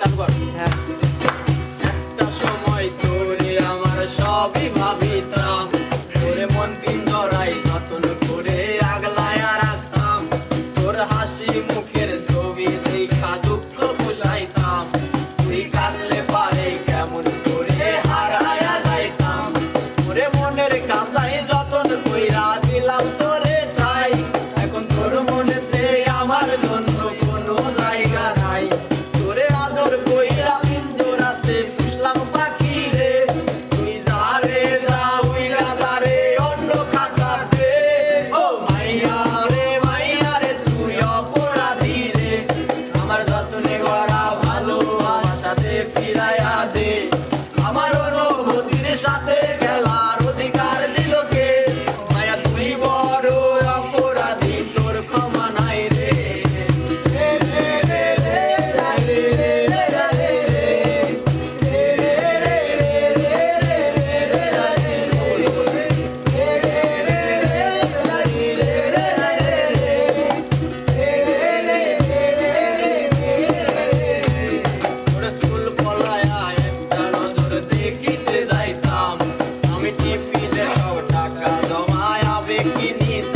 চালু কর। হ্যাঁ। একটা সময় তোরে আমার সবই ভাবিতাম, তোরে মন পিঞ্জরায় যতন করে আগলায়া রাখতাম, তোর হাসি মুখের ছবি দেখা দুঃখ বুঝাইতাম, তুই কাঁদলে পারে কেমন করে হারায়া যাইতাম, ওরে মনের কাঁচাই যতন কইরা দিলাম তোরে ঠাই, এখন তোর মনেতে আমার জন্য কোনো জায়গা নাই, তোরে আদর কইরা পিঞ্জরাতে পুষলাম পাখি রে, তুই যা রে যা উইরা যা রে অন্য খাঁচাতে, ও মাইয়া রে তুই অপরাধী রে, আমার যতনে গড়া ভালোবাসাতে ফিরাইয়া দে, আমার অনুভূতির সাথে খেলার অধিকার দিল কে, মায়া তুই বড় অপরাধী তোর ক্ষমা নাই রে। ওরে স্কুল পলায়া একটা নজর দেখিতে যাইতাম, আমি টিফিনে সব টাকা জমায় আবেগ কিনিতাম।